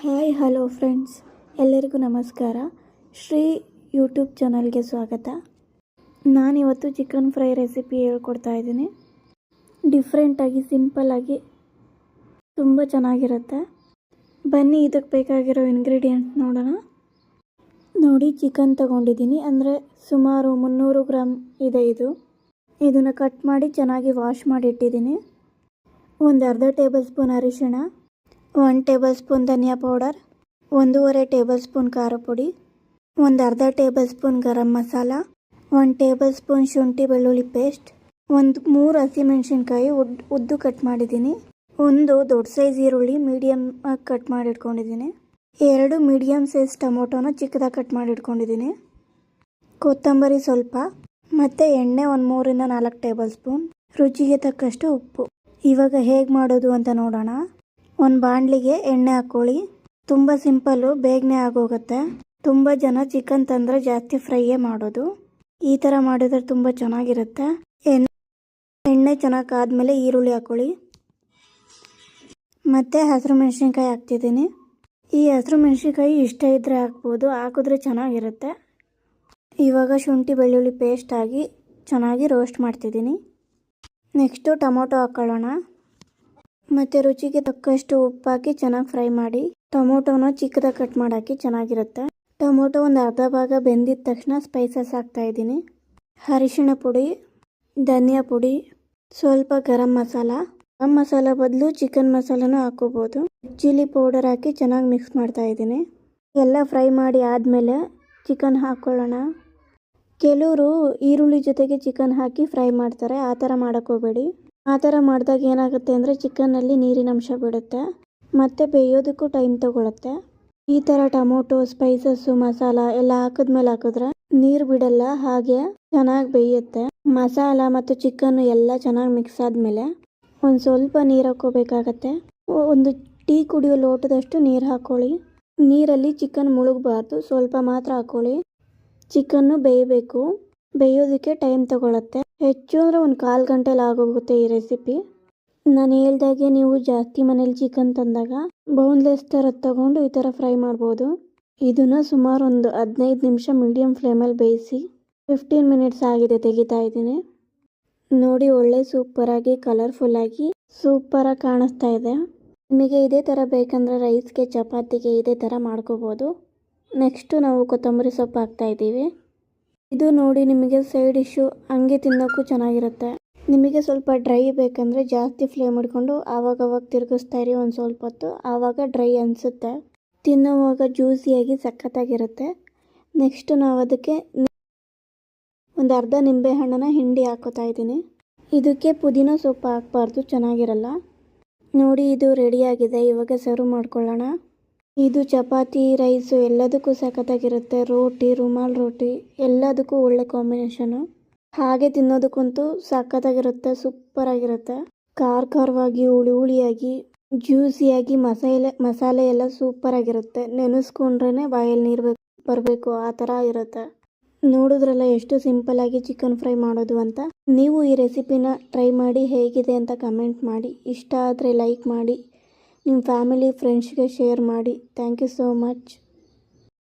Hi hello friends, ಎಲ್ಲರಿಗೂ ನಮಸ್ಕಾರ. Shri YouTube ಚಾನಲ್ಗೆ ಸ್ವಾಗತ. ನಾನಿವತ್ತು ಚಿಕನ್ ಫ್ರೈ ರೆಸಿಪಿ ಹೇಳ್ಕೊಡ್ತಾ ಇದ್ದೀನಿ. ಡಿಫ್ರೆಂಟಾಗಿ, ಸಿಂಪಲ್ಲಾಗಿ ತುಂಬ ಚೆನ್ನಾಗಿರುತ್ತೆ. ಬನ್ನಿ ಇದಕ್ಕೆ ಬೇಕಾಗಿರೋ ಇಂಗ್ರೀಡಿಯೆಂಟ್ ನೋಡೋಣ. ನೋಡಿ, ಚಿಕನ್ ತೊಗೊಂಡಿದ್ದೀನಿ, ಅಂದರೆ ಸುಮಾರು 300 ಗ್ರಾಮ್ ಇದೆ. ಇದನ್ನು ಕಟ್ ಮಾಡಿ ಚೆನ್ನಾಗಿ ವಾಶ್ ಮಾಡಿ ಇಟ್ಟಿದ್ದೀನಿ. ಒಂದು ಅರ್ಧ ಟೇಬಲ್ ಸ್ಪೂನ್ ಅರಿಶಿಣ, 1 ಟೇಬಲ್ ಸ್ಪೂನ್ ಧನಿಯಾ ಪೌಡರ್, 1.5 ಟೇಬಲ್ ಸ್ಪೂನ್ ಖಾರ ಪುಡಿ, ಒಂದು ಅರ್ಧ table spoon garam masala, 1 table spoon ಶುಂಠಿ ಬೆಳ್ಳುಳ್ಳಿ ಪೇಸ್ಟ್, 3 ಹಸಿಮೆಣಸಿನ್ಕಾಯಿ ಉದ್ದು ಕಟ್ ಮಾಡಿದ್ದೀನಿ, ಒಂದು ದೊಡ್ಡ ಸೈಜ್ ಈರುಳ್ಳಿ ಮೀಡಿಯಮ್ ಕಟ್ ಮಾಡಿ ಇಟ್ಕೊಂಡಿದ್ದೀನಿ, 2 ಮೀಡಿಯಮ್ ಸೈಜ್ ಟೊಮೊಟೊನ ಚಿಕ್ಕದಾಗಿ ಕಟ್ ಮಾಡಿ ಇಟ್ಕೊಂಡಿದ್ದೀನಿ, ಕೊತ್ತಂಬರಿ ಸ್ವಲ್ಪ, ಮತ್ತು ಎಣ್ಣೆ 3 ಇಂದ 4 ಟೇಬಲ್ ಸ್ಪೂನ್, ರುಚಿಗೆ ತಕ್ಕಷ್ಟು ಉಪ್ಪು. ಇವಾಗ ಹೇಗೆ ಮಾಡೋದು ಅಂತ ನೋಡೋಣ. ಒಂದು ಬಾಣಲಿಗೆ ಎಣ್ಣೆ ಹಾಕ್ಕೊಳ್ಳಿ. ತುಂಬ ಸಿಂಪಲ್ಲು, ಬೇಗನೆ ಆಗೋಗುತ್ತೆ. ತುಂಬ ಜನ ಚಿಕನ್ ತಂದರೆ ಜಾಸ್ತಿ ಫ್ರೈಯೇ ಮಾಡೋದು. ಈ ಥರ ಮಾಡಿದ್ರೆ ತುಂಬ ಚೆನ್ನಾಗಿರುತ್ತೆ. ಎಣ್ಣೆ ಚೆನ್ನಾಗಿ ಕಾದ್ಮೇಲೆ ಈರುಳ್ಳಿ ಹಾಕ್ಕೊಳ್ಳಿ. ಮತ್ತು ಹಸಿರು ಮೆಣಸಿನ್ಕಾಯಿ ಹಾಕ್ತಿದ್ದೀನಿ. ಈ ಹಸಿರು ಮೆಣಸಿನ್ಕಾಯಿ ಇಷ್ಟ ಇದ್ದರೆ ಹಾಕ್ಬೋದು, ಹಾಕಿದ್ರೆ ಚೆನ್ನಾಗಿರುತ್ತೆ. ಇವಾಗ ಶುಂಠಿ ಬೆಳ್ಳುಳ್ಳಿ ಪೇಸ್ಟ್ ಆಗಿ ಚೆನ್ನಾಗಿ ರೋಸ್ಟ್ ಮಾಡ್ತಿದ್ದೀನಿ. ನೆಕ್ಸ್ಟು ಟೊಮೊಟೊ ಹಾಕ್ಕೊಳ್ಳೋಣ. ಮತ್ತು ರುಚಿಗೆ ತಕ್ಕಷ್ಟು ಉಪ್ಪು ಹಾಕಿ ಚೆನ್ನಾಗಿ ಫ್ರೈ ಮಾಡಿ. ಟೊಮೊಟೊನ ಚಿಕ್ಕದಾಗಿ ಕಟ್ ಮಾಡಾಕಿ ಚೆನ್ನಾಗಿರುತ್ತೆ. ಟೊಮೊಟೊ ಒಂದು ಅರ್ಧ ಭಾಗ ಬೆಂದಿದ ತಕ್ಷಣ ಸ್ಪೈಸಸ್ ಹಾಕ್ತಾಯಿದ್ದೀನಿ. ಅರಿಶಿಣ ಪುಡಿ, ಧನಿಯಾ ಪುಡಿ, ಸ್ವಲ್ಪ ಗರಂ ಮಸಾಲ ಬದಲು ಚಿಕನ್ ಮಸಾಲನೂ ಹಾಕೋಬೋದು. ಚಿಲ್ಲಿ ಪೌಡರ್ ಹಾಕಿ ಚೆನ್ನಾಗಿ ಮಿಕ್ಸ್ ಮಾಡ್ತಾಯಿದ್ದೀನಿ. ಎಲ್ಲ ಫ್ರೈ ಮಾಡಿ ಆದಮೇಲೆ ಚಿಕನ್ ಹಾಕ್ಕೊಳ್ಳೋಣ. ಕೆಲವರು ಈರುಳ್ಳಿ ಜೊತೆಗೆ ಚಿಕನ್ ಹಾಕಿ ಫ್ರೈ ಮಾಡ್ತಾರೆ. ಆ ಥರ ಮಾಡೋಕ್ಕೋಗಬೇಡಿ. ಆ ಥರ ಮಾಡಿದಾಗ ಏನಾಗುತ್ತೆ ಅಂದರೆ ಚಿಕನ್ನಲ್ಲಿ ನೀರಿನ ಅಂಶ ಬಿಡುತ್ತೆ, ಮತ್ತು ಬೇಯೋದಕ್ಕೂ ಟೈಮ್ ತೊಗೊಳುತ್ತೆ. ಈ ಥರ ಟೊಮೊಟೊ, ಸ್ಪೈಸಸ್ಸು, ಮಸಾಲ ಎಲ್ಲ ಹಾಕಿದ್ರೆ ನೀರು ಬಿಡಲ್ಲ, ಹಾಗೆ ಚೆನ್ನಾಗಿ ಬೇಯುತ್ತೆ. ಮಸಾಲ ಮತ್ತು ಚಿಕನ್ನು ಎಲ್ಲ ಚೆನ್ನಾಗಿ ಮಿಕ್ಸ್ ಆದಮೇಲೆ ಒಂದು ಸ್ವಲ್ಪ ನೀರು ಹಾಕ್ಕೋಬೇಕಾಗತ್ತೆ. ಒಂದು ಟೀ ಕುಡಿಯೋ ಲೋಟದಷ್ಟು ನೀರು ಹಾಕ್ಕೊಳ್ಳಿ. ನೀರಲ್ಲಿ ಚಿಕನ್ ಮುಳುಗಬಾರ್ದು, ಸ್ವಲ್ಪ ಮಾತ್ರ ಹಾಕ್ಕೊಳ್ಳಿ. ಚಿಕನ್ನು ಬೇಯಬೇಕು, ಬೇಯೋದಕ್ಕೆ ಟೈಮ್ ತೊಗೊಳುತ್ತೆ. ಹೆಚ್ಚು ಅಂದರೆ ಒಂದು 1/4 ಗಂಟೆಲಿ ಆಗೋಗುತ್ತೆ ಈ ರೆಸಿಪಿ. ನಾನು ಹೇಳ್ದಾಗೆ ನೀವು ಜಾಸ್ತಿ ಮನೇಲಿ ಚಿಕನ್ ತಂದಾಗ ಬೋನ್ಲೆಸ್ ಥರ ತೊಗೊಂಡು ಈ ಥರ ಫ್ರೈ ಮಾಡ್ಬೋದು. ಇದನ್ನು ಸುಮಾರು ಒಂದು 15 ನಿಮಿಷ ಮೀಡಿಯಮ್ ಫ್ಲೇಮಲ್ಲಿ ಬೇಯಿಸಿ. 15 ಮಿನಿಟ್ಸ್ ಆಗಿದೆ, ತೆಗಿತಾ ಇದ್ದೀನಿ. ನೋಡಿ, ಒಳ್ಳೆ ಸೂಪರಾಗಿ ಕಲರ್ಫುಲ್ಲಾಗಿ ಸೂಪರಾಗಿ ಕಾಣಿಸ್ತಾ ಇದೆ. ನಿಮಗೆ ಇದೇ ಥರ ಬೇಕಂದರೆ ರೈಸ್ಗೆ, ಚಪಾತಿಗೆ ಇದೇ ಥರ ಮಾಡ್ಕೋಬೋದು. ನೆಕ್ಸ್ಟು ನಾವು ಕೊತ್ತಂಬರಿ ಸೊಪ್ಪು ಹಾಕ್ತಾಯಿದ್ದೀವಿ. ಇದು ನೋಡಿ, ನಿಮಗೆ ಸೈಡ್ ಡಿಶ್ಶು ಹಂಗೆ ತಿನ್ನೋಕ್ಕೂ ಚೆನ್ನಾಗಿರುತ್ತೆ. ನಿಮಗೆ ಸ್ವಲ್ಪ ಡ್ರೈ ಬೇಕಂದರೆ ಜಾಸ್ತಿ ಫ್ಲೇಮ್ ಹಿಡ್ಕೊಂಡು ಆವಾಗವಾಗ ತಿರುಗಿಸ್ತಾ ಇರಿ ಒಂದು ಸ್ವಲ್ಪ ಹೊತ್ತು. ಆವಾಗ ಡ್ರೈ ಅನಿಸುತ್ತೆ, ತಿನ್ನೋವಾಗ ಜ್ಯೂಸಿಯಾಗಿ ಸಖತ್ತಾಗಿರುತ್ತೆ. ನೆಕ್ಸ್ಟು ನಾವು ಅದಕ್ಕೆ ಒಂದು ಅರ್ಧ ನಿಂಬೆಹಣ್ಣನ್ನು ಹಿಂಡಿ ಹಾಕೋತಾ ಇದ್ದೀನಿ. ಇದಕ್ಕೆ ಪುದೀನ ಸೊಪ್ಪು ಹಾಕಬಾರ್ದು, ಚೆನ್ನಾಗಿರಲ್ಲ. ನೋಡಿ, ಇದು ರೆಡಿಯಾಗಿದೆ. ಇವಾಗ ಸರ್ವ್ ಮಾಡ್ಕೊಳ್ಳೋಣ. ಇದು ಚಪಾತಿ, ರೈಸು ಎಲ್ಲದಕ್ಕೂ ಸಖತ್ತಾಗಿರುತ್ತೆ. ರೋಟಿ, ರುಮಾಲ್ ರೋಟಿ ಎಲ್ಲದಕ್ಕೂ ಒಳ್ಳೆ ಕಾಂಬಿನೇಷನು. ಹಾಗೆ ತಿನ್ನೋದಕ್ಕಂತೂ ಸಖತ್ತಾಗಿರುತ್ತೆ, ಸೂಪರಾಗಿರುತ್ತೆ. ಖಾರವಾಗಿ, ಹುಳಿಯಾಗಿ, ಜ್ಯೂಸಿಯಾಗಿ, ಮಸಾಲೆ ಎಲ್ಲ ಸೂಪರಾಗಿರುತ್ತೆ. ನೆನೆಸ್ಕೊಂಡ್ರೇ ಬಾಯಲ್ಲಿ ನೀರು ಬರಬೇಕು, ಆ ಥರ ಇರುತ್ತೆ. ನೋಡಿದ್ರಲ್ಲ ಎಷ್ಟು ಸಿಂಪಲ್ಲಾಗಿ ಚಿಕನ್ ಫ್ರೈ ಮಾಡೋದು ಅಂತ. ನೀವು ಈ ರೆಸಿಪಿನ ಟ್ರೈ ಮಾಡಿ ಹೇಗಿದೆ ಅಂತ ಕಮೆಂಟ್ ಮಾಡಿ. ಇಷ್ಟ ಆದರೆ ಲೈಕ್ ಮಾಡಿ, ನಿಮ್ಮ ಫ್ಯಾಮಿಲಿ ಫ್ರೆಂಡ್ಸ್ಗೆ ಶೇರ್ ಮಾಡಿ. Thank you so much.